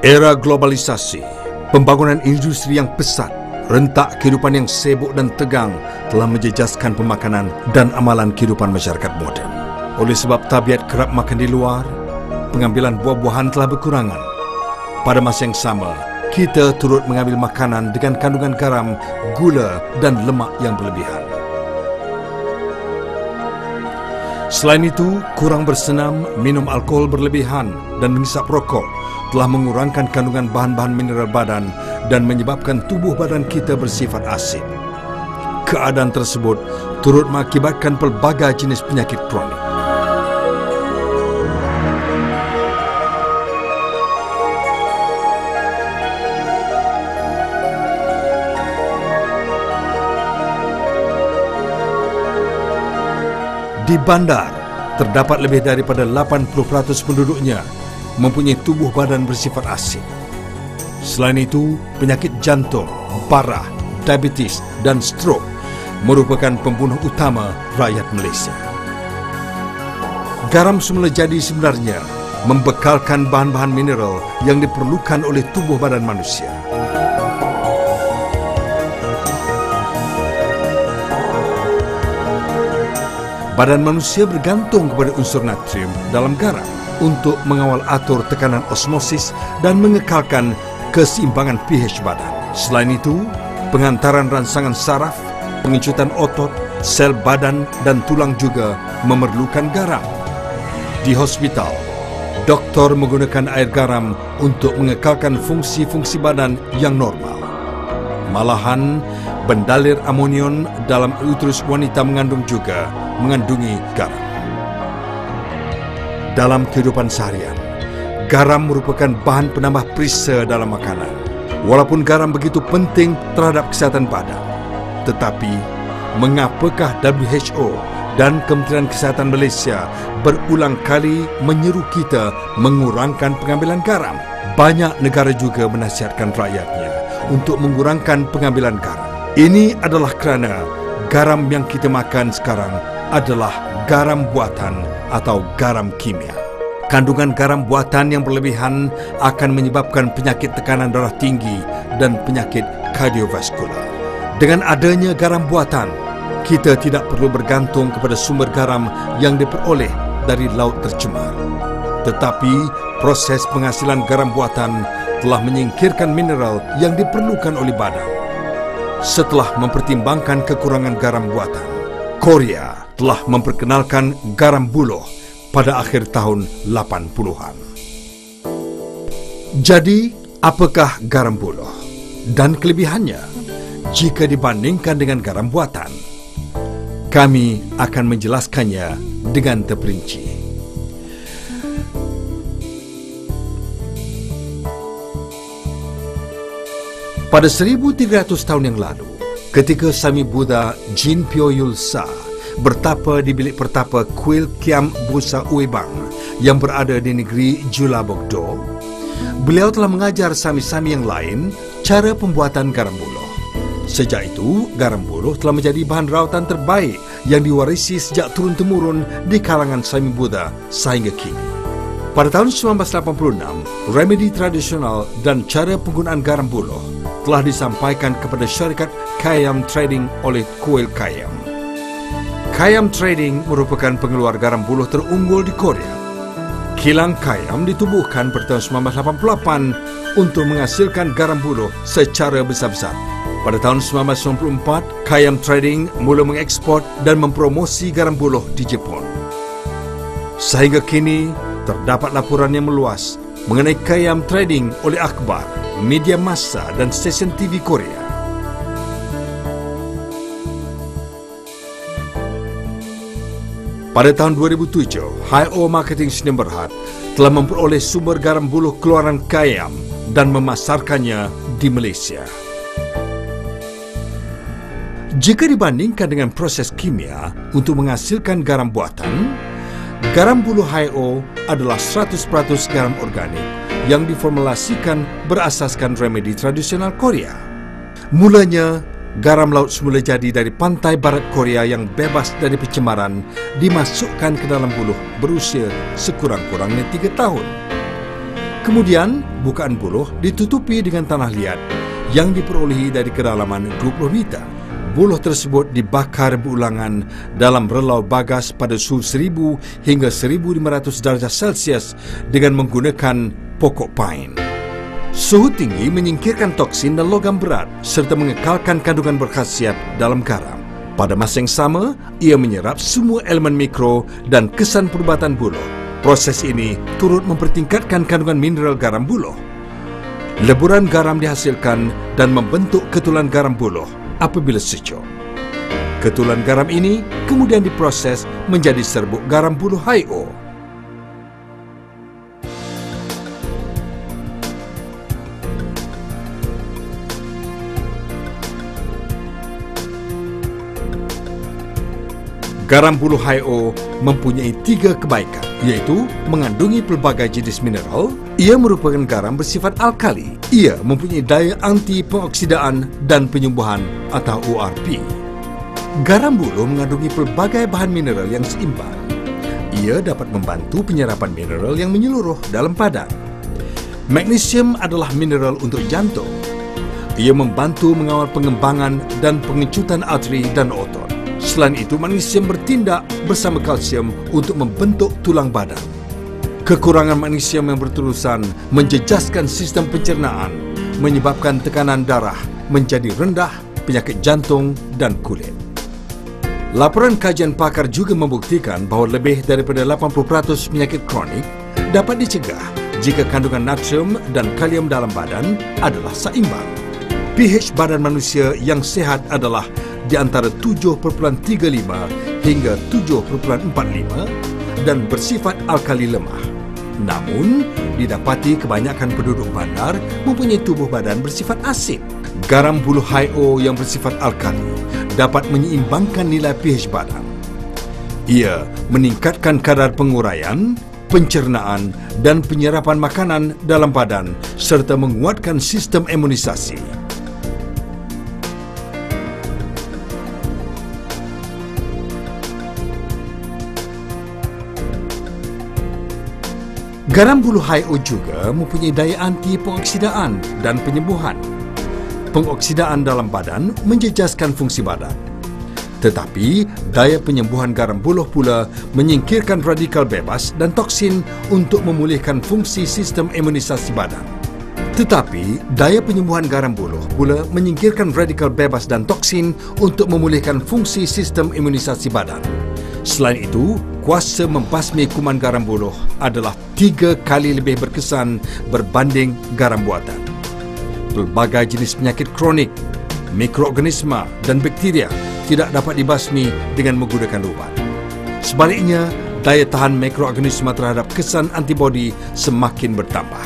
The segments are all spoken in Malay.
Era globalisasi, pembangunan industri yang pesat, rentak kehidupan yang sibuk dan tegang telah menjejaskan pemakanan dan amalan kehidupan masyarakat moden. Oleh sebab tabiat kerap makan di luar, pengambilan buah-buahan telah berkurangan. Pada masa yang sama, kita turut mengambil makanan dengan kandungan garam, gula dan lemak yang berlebihan. Selain itu, kurang bersenam, minum alkohol berlebihan dan menghisap rokok telah mengurangkan kandungan bahan-bahan mineral badan dan menyebabkan tubuh badan kita bersifat asid. Keadaan tersebut turut mengakibatkan pelbagai jenis penyakit kronik. Di bandar, terdapat lebih daripada 80% penduduknya mempunyai tubuh badan bersifat asid. Selain itu, penyakit jantung, parah, diabetes dan strok merupakan pembunuh utama rakyat Malaysia. Garam semula jadi sebenarnya membekalkan bahan-bahan mineral yang diperlukan oleh tubuh badan manusia. Badan manusia bergantung kepada unsur natrium dalam garam untuk mengawal atur tekanan osmosis dan mengekalkan keseimbangan pH badan. Selain itu, pengantaran rangsangan saraf, pengecutan otot, sel badan dan tulang juga memerlukan garam. Di hospital, doktor menggunakan air garam untuk mengekalkan fungsi-fungsi badan yang normal. Malahan, bendalir amonium dalam uterus wanita mengandung juga mengandungi garam. Dalam kehidupan seharian, garam merupakan bahan penambah perisa dalam makanan. Walaupun garam begitu penting terhadap kesihatan badan, tetapi mengapakah WHO dan Kementerian Kesihatan Malaysia berulang kali menyeru kita mengurangkan pengambilan garam? Banyak negara juga menasihatkan rakyatnya untuk mengurangkan pengambilan garam. Ini adalah kerana garam yang kita makan sekarang adalah garam buatan atau garam kimia. Kandungan garam buatan yang berlebihan akan menyebabkan penyakit tekanan darah tinggi dan penyakit kardiovaskular. Dengan adanya garam buatan, kita tidak perlu bergantung kepada sumber garam yang diperoleh dari laut tercemar. Tetapi proses penghasilan garam buatan telah menyingkirkan mineral yang diperlukan oleh badan. Setelah mempertimbangkan kekurangan garam buatan, Korea telah memperkenalkan garam buloh pada akhir tahun 80-an. Jadi, apakah garam buloh dan kelebihannya jika dibandingkan dengan garam buatan? Kami akan menjelaskannya dengan terperinci. Pada 1300 tahun yang lalu, ketika Sami Buddha Jin Pyo Yul Sa bertapa di bilik pertapa Kuil Kiam Busa Uebang yang berada di negeri Julabogdo, beliau telah mengajar sami-sami yang lain cara pembuatan garam buloh. Sejak itu, garam buloh telah menjadi bahan rawatan terbaik yang diwarisi sejak turun-temurun di kalangan Sami Buddha sehingga kini. Pada tahun 1986, remedi tradisional dan cara penggunaan garam buloh telah disampaikan kepada syarikat Kayam Trading oleh Kuil Kayam. Kayam Trading merupakan pengeluar garam buloh terunggul di Korea. Kilang Kayam ditubuhkan pada tahun 1988 untuk menghasilkan garam buloh secara besar-besar. Pada tahun 1994, Kayam Trading mula mengekspor dan mempromosi garam buloh di Jepun. Sehingga kini, terdapat laporan yang meluas mengenai Kayam Trading oleh akhbar, media massa dan stesen TV Korea. Pada tahun 2007, Hi-O Marketing Sdn Bhd telah memperoleh sumber garam buloh keluaran Kayam dan memasarkannya di Malaysia. Jika dibandingkan dengan proses kimia untuk menghasilkan garam buatan, garam buloh Hi-O adalah 100% garam organik yang diformulasikan berasaskan remedi tradisional Korea. Mulanya, garam laut semula jadi dari pantai barat Korea yang bebas dari pencemaran dimasukkan ke dalam buloh berusia sekurang-kurangnya 3 tahun. Kemudian, bukaan buluh ditutupi dengan tanah liat yang diperolehi dari kedalaman 20 meter. Buluh tersebut dibakar berulangan dalam relau bagas pada suhu 1000 hingga 1500 darjah Celsius dengan menggunakan pokok pine. Suhu tinggi menyingkirkan toksin dan logam berat serta mengekalkan kandungan berkhasiat dalam garam. Pada masa yang sama, ia menyerap semua elemen mikro dan kesan perubatan buluh. Proses ini turut mempertingkatkan kandungan mineral garam buluh. Leburan garam dihasilkan dan membentuk ketulan garam buluh apabila sejuk. Ketulan garam ini kemudian diproses menjadi serbuk garam buluh Hi-O. Garam buluh Hi-O mempunyai 3 kebaikan, iaitu mengandungi pelbagai jenis mineral. Ia merupakan garam bersifat alkali. Ia mempunyai daya anti pengoksidaan dan penyembuhan atau ORP. Garam buluh mengandungi pelbagai bahan mineral yang seimbang. Ia dapat membantu penyerapan mineral yang menyeluruh dalam badan. Magnesium adalah mineral untuk jantung. Ia membantu mengawal pengembangan dan pengecutan arteri dan otot. Selain itu, magnesium bertindak bersama kalsium untuk membentuk tulang badan. Kekurangan magnesium yang berterusan menjejaskan sistem pencernaan, menyebabkan tekanan darah menjadi rendah, penyakit jantung dan kulit. Laporan kajian pakar juga membuktikan bahawa lebih daripada 80% penyakit kronik dapat dicegah jika kandungan natrium dan kalium dalam badan adalah seimbang. pH badan manusia yang sihat adalah di antara 7.35 hingga 7.45 dan bersifat alkali lemah. Namun, didapati kebanyakan penduduk bandar mempunyai tubuh badan bersifat asid. Garam buluh Hi-O yang bersifat alkali dapat menyeimbangkan nilai pH badan. Ia meningkatkan kadar penguraian, pencernaan dan penyerapan makanan dalam badan serta menguatkan sistem imunisasi. Garam buluh Hi-O juga mempunyai daya anti pengoksidaan dan penyembuhan. Pengoksidaan dalam badan menjejaskan fungsi badan. Tetapi, daya penyembuhan garam buluh pula menyingkirkan radikal bebas dan toksin untuk memulihkan fungsi sistem imunisasi badan. Tetapi, daya penyembuhan garam buluh pula menyingkirkan radikal bebas dan toksin untuk memulihkan fungsi sistem imunisasi badan. Selain itu, kuasa membasmi kuman garam buluh adalah 3 kali lebih berkesan berbanding garam buatan. Pelbagai jenis penyakit kronik, mikroorganisma dan bakteria tidak dapat dibasmi dengan menggunakan ubat. Sebaliknya, daya tahan mikroorganisma terhadap kesan antibodi semakin bertambah.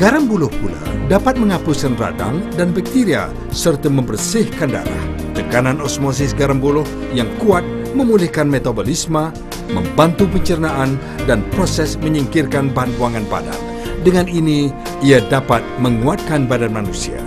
Garam buluh pula dapat menghapuskan radang dan bakteria serta membersihkan darah. Tekanan osmosis garam buluh yang kuat memulihkan metabolisme, membantu pencernaan dan proses menyingkirkan bahan buangan badan. Dengan ini, ia dapat menguatkan badan manusia.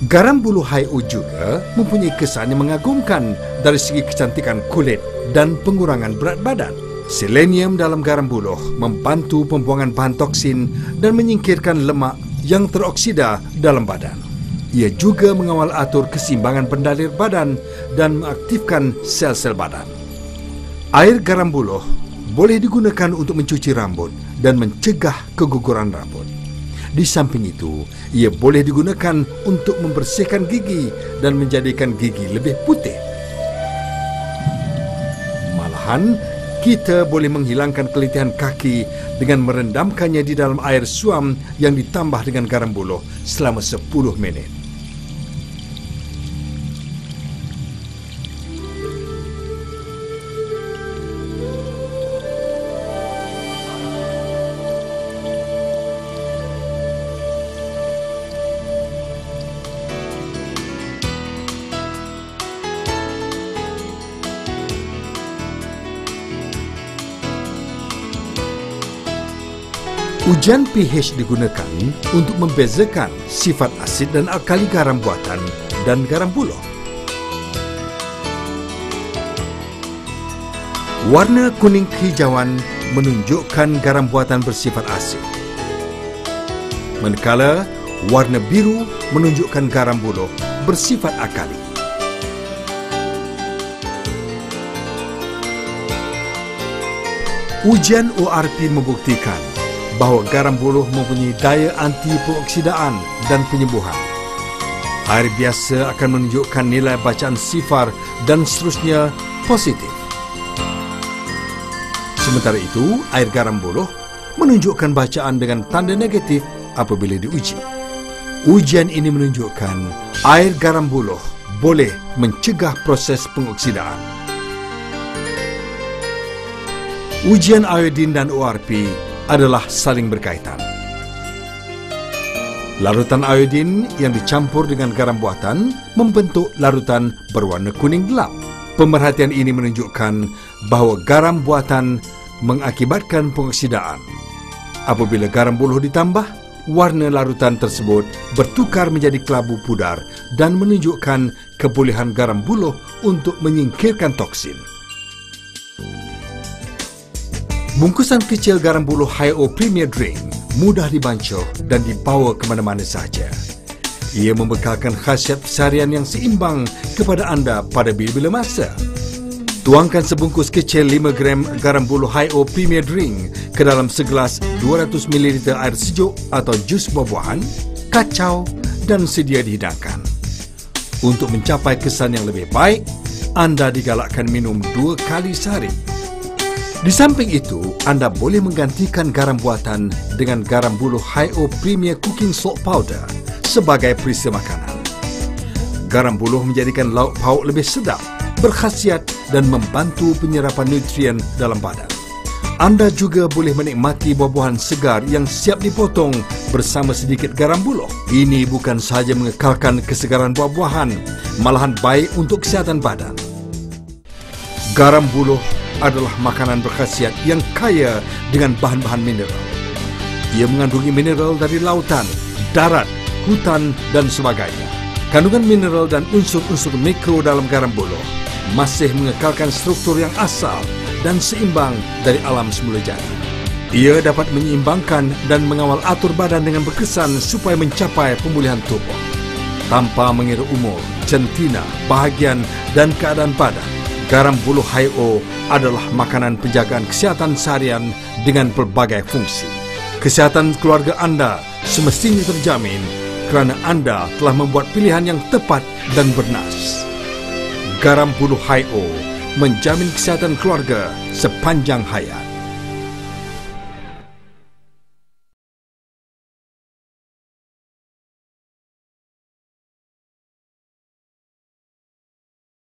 Garam buluh Hi-O juga mempunyai kesan yang mengagumkan dari segi kecantikan kulit dan pengurangan berat badan. Selenium dalam garam buluh membantu pembuangan bahan toksin dan menyingkirkan lemak yang teroksida dalam badan. Ia juga mengawal atur keseimbangan pendalir badan dan mengaktifkan sel-sel badan. Air garam buluh boleh digunakan untuk mencuci rambut dan mencegah keguguran rambut. Di samping itu, ia boleh digunakan untuk membersihkan gigi dan menjadikan gigi lebih putih. Malahan, kita boleh menghilangkan keletihan kaki dengan merendamkannya di dalam air suam yang ditambah dengan garam buluh selama 10 minit. Ujian pH digunakan untuk membezakan sifat asid dan alkali garam buatan dan garam buluh. Warna kuning kehijauan menunjukkan garam buatan bersifat asid. Manakala warna biru menunjukkan garam buluh bersifat alkali. Ujian ORP membuktikan bahawa garam buluh mempunyai daya anti-pengoksidaan dan penyembuhan. Air biasa akan menunjukkan nilai bacaan sifar dan seterusnya positif. Sementara itu, air garam buluh menunjukkan bacaan dengan tanda negatif apabila diuji. Ujian ini menunjukkan air garam buluh boleh mencegah proses pengoksidaan. Ujian iodin dan ORP adalah saling berkaitan. Larutan iodin yang dicampur dengan garam buatan membentuk larutan berwarna kuning gelap. Pemerhatian ini menunjukkan bahawa garam buatan mengakibatkan pengoksidaan. Apabila garam buluh ditambah, warna larutan tersebut bertukar menjadi kelabu pudar dan menunjukkan kebolehan garam buluh untuk menyingkirkan toksin. Bungkusan kecil garam buluh Hi-O Premier Drink mudah dibancuh dan dibawa ke mana-mana sahaja. Ia membekalkan khasiat seharian yang seimbang kepada anda pada bila-bila masa. Tuangkan sebungkus kecil 5 gram garam buluh Hi-O Premier Drink ke dalam segelas 200 ml air sejuk atau jus buah-buahan, kacau dan sedia dihidangkan. Untuk mencapai kesan yang lebih baik, anda digalakkan minum 2 kali sehari. Di samping itu, anda boleh menggantikan garam buatan dengan garam buluh Hi-O Premier Cooking Salt Powder sebagai perisai makanan. Garam buluh menjadikan lauk pauk lebih sedap, berkhasiat dan membantu penyerapan nutrien dalam badan. Anda juga boleh menikmati buah-buahan segar yang siap dipotong bersama sedikit garam buluh. Ini bukan sahaja mengekalkan kesegaran buah-buahan, malahan baik untuk kesihatan badan. Garam buluh adalah makanan berkhasiat yang kaya dengan bahan-bahan mineral. Ia mengandungi mineral dari lautan, darat, hutan dan sebagainya. Kandungan mineral dan unsur-unsur mikro dalam garam buluh masih mengekalkan struktur yang asal dan seimbang dari alam semula jadi. Ia dapat menyeimbangkan dan mengawal atur badan dengan berkesan supaya mencapai pemulihan tubuh. Tanpa mengira umur, jantina, bahagian dan keadaan badan, garam buluh Hi-O adalah makanan penjagaan kesihatan seharian dengan pelbagai fungsi. Kesihatan keluarga anda semestinya terjamin kerana anda telah membuat pilihan yang tepat dan bernas. Garam buluh Hi-O menjamin kesihatan keluarga sepanjang hayat.